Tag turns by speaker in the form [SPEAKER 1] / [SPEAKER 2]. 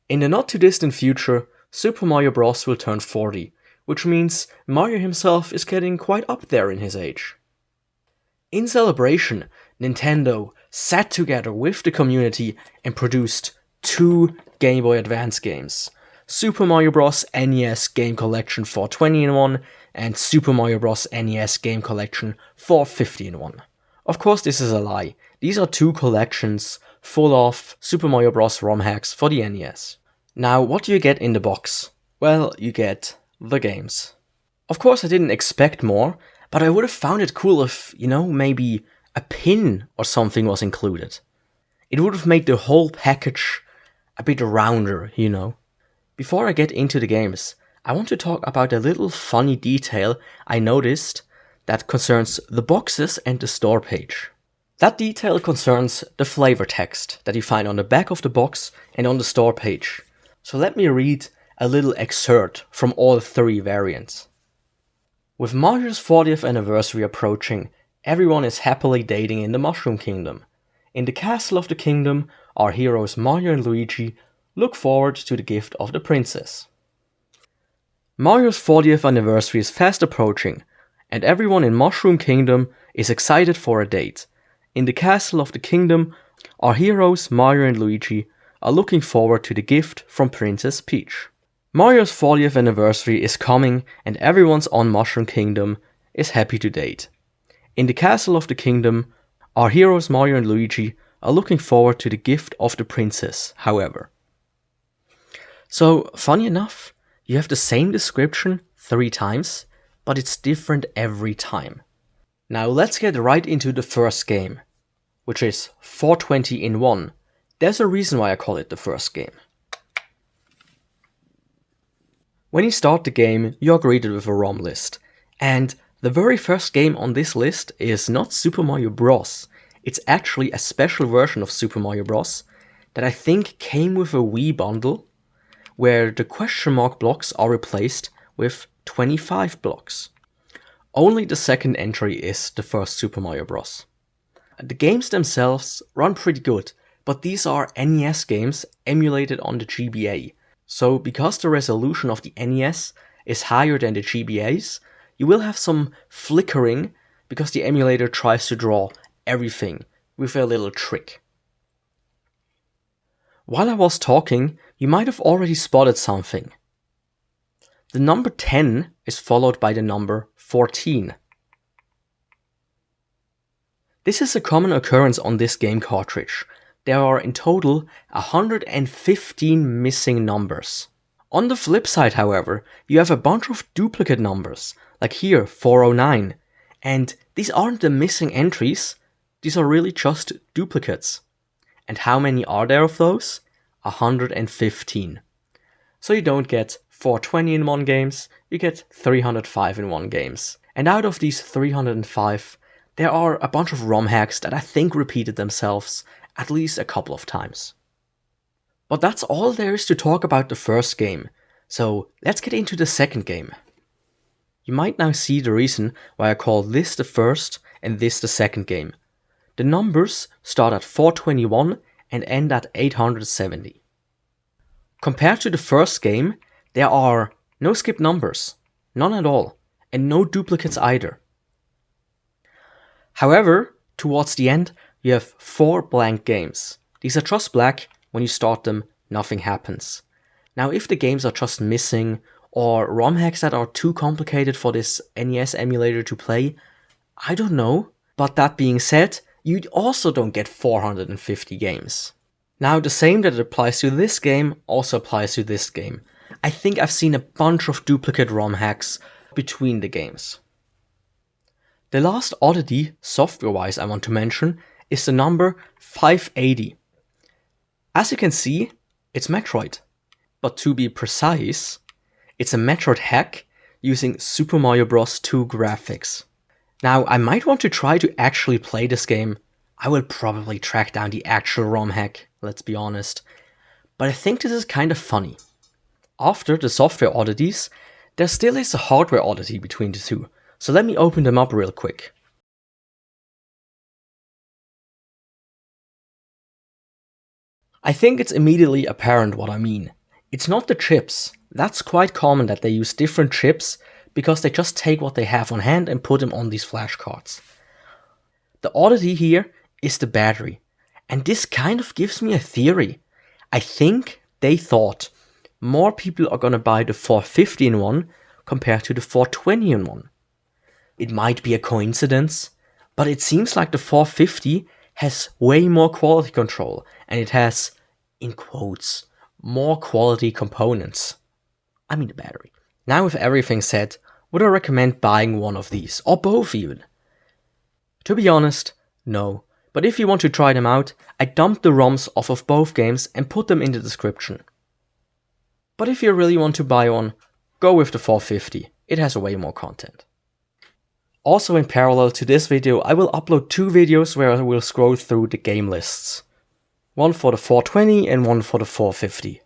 [SPEAKER 1] In the not too distant future, Super Mario Bros. Will turn 40, which means Mario himself is getting quite up there in his age. In celebration, Nintendo sat together with the community and produced two Game Boy Advance games. Super Mario Bros. NES Game Collection for 20-in-1 and Super Mario Bros. NES Game Collection for 50-in-1. Of course, this is a lie. These are two collections full of Super Mario Bros. ROM hacks for the NES. Now, what do you get in the box? Well, you get the games. Of course, I didn't expect more, but I would have found it cool if, maybe a pin or something was included. It would have made the whole package a bit rounder, Before I get into the games, I want to talk about a little funny detail I noticed that concerns the boxes and the store page. That detail concerns the flavor text that you find on the back of the box and on the store page. So let me read a little excerpt from all three variants. With Mario's 40th anniversary approaching, everyone is happily dating in the Mushroom Kingdom. In the castle of the kingdom, our heroes Mario and Luigi look forward to the gift of the princess. Mario's 40th anniversary is fast approaching, and everyone in Mushroom Kingdom is excited for a date. In the castle of the kingdom, our heroes Mario and Luigi are looking forward to the gift from Princess Peach. Mario's 40th anniversary is coming and everyone's on Mushroom Kingdom is happy to date. In the castle of the kingdom, our heroes Mario and Luigi are looking forward to the gift of the princess, however. So, funny enough, you have the same description 3 times, but it's different every time. Now let's get right into the first game, which is 420-in-1. There's a reason why I call it the first game. When you start the game, you're greeted with a ROM list, and the very first game on this list is not Super Mario Bros. It's actually a special version of Super Mario Bros. That I think came with a Wii bundle, where the question mark blocks are replaced with 25 blocks. Only the second entry is the first Super Mario Bros. The games themselves run pretty good, but these are NES games emulated on the GBA. So because the resolution of the NES is higher than the GBA's, you will have some flickering because the emulator tries to draw everything with a little trick. While I was talking, you might have already spotted something. The number 10 is followed by the number 14. This is a common occurrence on this game cartridge. There are in total 115 missing numbers. On the flip side, however, you have a bunch of duplicate numbers, like here 409, and these aren't the missing entries, these are really just duplicates. And how many are there of those? 115. So you don't get 420-in-1 games, you get 305-in-1 games. And out of these 305, there are a bunch of ROM hacks that I think repeated themselves at least a couple of times. But that's all there is to talk about the first game, so let's get into the second game. You might now see the reason why I call this the first and this the second game. The numbers start at 421 and end at 870. Compared to the first game, there are no skipped numbers, none at all, and no duplicates either. However, towards the end, you have 4 blank games. These are just black. When you start them, nothing happens. Now, if the games are just missing or ROM hacks that are too complicated for this NES emulator to play, I don't know. But that being said, you also don't get 450 games. Now, the same that applies to this game also applies to this game. I think I've seen a bunch of duplicate ROM hacks between the games. The last oddity, software-wise, I want to mention is the number 580. As you can see, it's Metroid. But to be precise, it's a Metroid hack using Super Mario Bros. 2 graphics. Now, I might want to try to actually play this game. I will probably track down the actual ROM hack, let's be honest. But I think this is kind of funny. After the software oddities, there still is a hardware oddity between the two. So let me open them up real quick. I think it's immediately apparent what I mean. It's not the chips. That's quite common that they use different chips because they just take what they have on hand and put them on these flashcards. The oddity here is the battery. And this kind of gives me a theory. I think they thought more people are gonna buy the 450 in one compared to the 420 in one. It might be a coincidence, but it seems like the 450 has way more quality control and it has, in quotes, more quality components. I mean the battery. Now with everything said, would I recommend buying one of these, or both even? To be honest, no. But if you want to try them out, I dumped the ROMs off of both games and put them in the description. But if you really want to buy one, go with the 450, it has way more content. Also in parallel to this video, I will upload 2 videos where I will scroll through the game lists. One for the 420 and one for the 450.